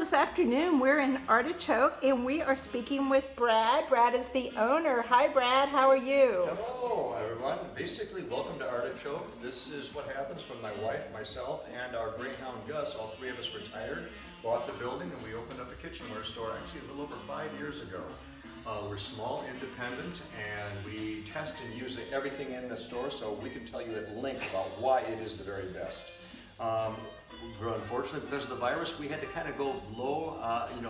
this afternoon we're in Artichoke and we are speaking with Brad. Brad is the owner. Hi Brad, how are you? Hello everyone. Basically, welcome to Artichoke. This is what happens when my wife, myself, and our greyhound Gus, all three of us retired, bought the building, and we opened up a kitchenware store actually a little over 5 years ago. We're small, independent, and we test and use everything in the store, so we can tell you at length about why it is the very best. Unfortunately, because of the virus, we had to kind of go below, in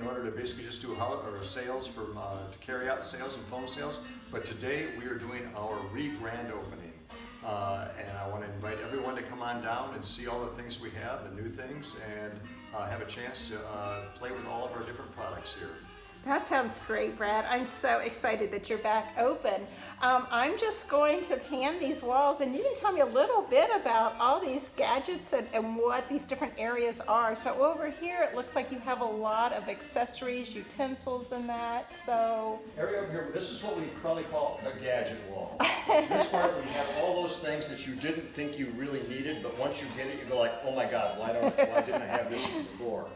order to basically just do sales to carry out sales and phone sales. But today we are doing our grand opening, and I want to invite everyone to come on down and see all the things we have, the new things, and have a chance to play with all of our different products here. That sounds great, Brad. I'm so excited that you're back open. I'm just going to pan these walls and you can tell me a little bit about all these gadgets and what these different areas are. So over here it looks like you have a lot of accessories, utensils and that, so. Area over here, this is what we probably call a gadget wall. This part we have all those things that you didn't think you really needed, but once you get it you go like, oh my God, why didn't I have this before?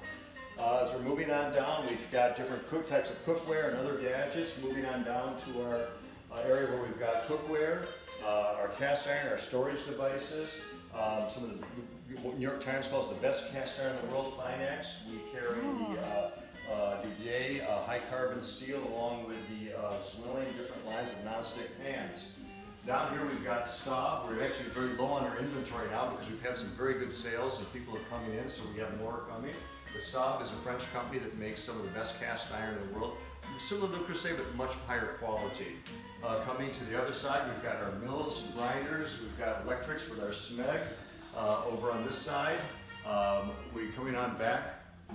As we're moving on down, we've got different types of cookware and other gadgets. Moving on down to our area where we've got cookware, our cast iron, our storage devices. Some of the New York Times calls the best cast iron in the world, Finex. We carry the Dubier high carbon steel along with the Zwilling different lines of nonstick pans. Down here we've got Staub. We're actually very low on our inventory now because we've had some very good sales and people are coming in, so we have more coming. The Staub is a French company that makes some of the best cast iron in the world, similar to Crusade, but much higher quality. Coming to the other side, we've got our mills, grinders, we've got electrics with our Smeg. Over on this side, coming on back,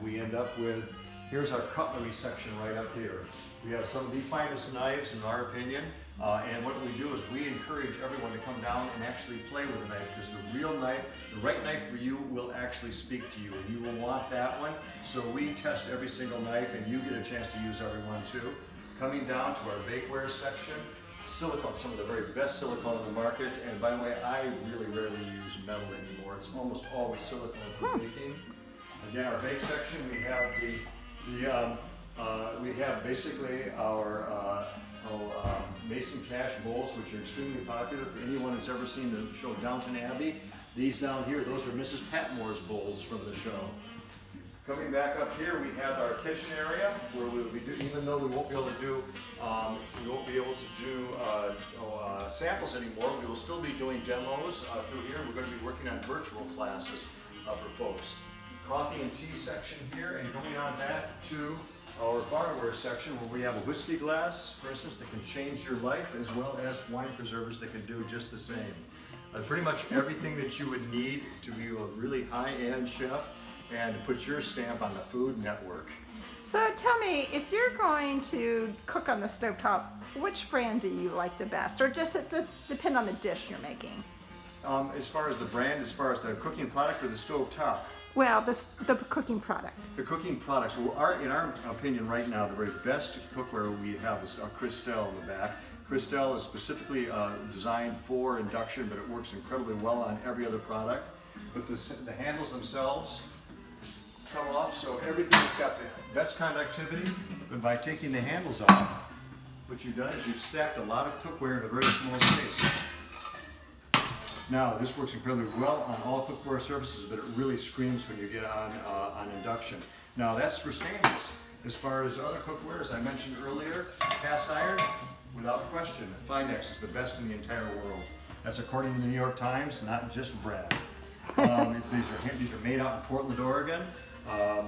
we end up with, here's our cutlery section right up here. We have some of the finest knives in our opinion, and what we do is we encourage everyone to come down and actually play with a knife, because the real knife, the right knife for you will actually speak to you, and you will want that one. So we test every single knife, and you get a chance to use every one too. Coming down to our bakeware section, silicone, some of the very best silicone on the market, and by the way, I really rarely use metal anymore. It's almost always silicone for baking. Again, our bake section, we have basically our Mason Cash bowls, which are extremely popular for anyone who's ever seen the show Downton Abbey. These down here, those are Mrs. Patmore's bowls from the show. Coming back up here, we have our kitchen area where we'll be doing, even though we won't be able to do, samples anymore, we will still be doing demos through here. We're going to be working on virtual classes for folks. Coffee and tea section here, and going on back to our barware section where we have a whiskey glass, for instance, that can change your life, as well as wine preservers that can do just the same. Pretty much everything that you would need to be a really high-end chef and to put your stamp on the Food Network. So tell me, if you're going to cook on the stovetop, which brand do you like the best? Or does it depend on the dish you're making? As far as the brand, as far as the cooking product or the stovetop? Well, the cooking product. The cooking products. Well, in our opinion right now, the very best cookware we have is Cristal in the back. Cristal is specifically designed for induction, but it works incredibly well on every other product. But the handles themselves come off, so everything's got the best conductivity. But by taking the handles off, what you've done is you've stacked a lot of cookware in a very small space. Now, this works incredibly well on all cookware surfaces, but it really screams when you get on induction. Now, that's for stainless. As far as other cookware, as I mentioned earlier, cast iron, without question, Finex is the best in the entire world. That's according to the New York Times, not just Brad. These are made out in Portland, Oregon.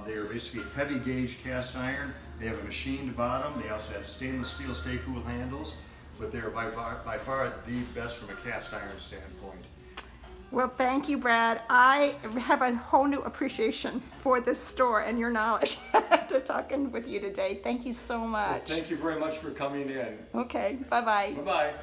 They are basically heavy gauge cast iron. They have a machined bottom. They also have stainless steel stay-cool handles. But they're by far the best from a cast iron standpoint. Well, thank you, Brad. I have a whole new appreciation for this store and your knowledge after talking with you today. Thank you so much. Well, thank you very much for coming in. Okay, bye-bye. Bye-bye.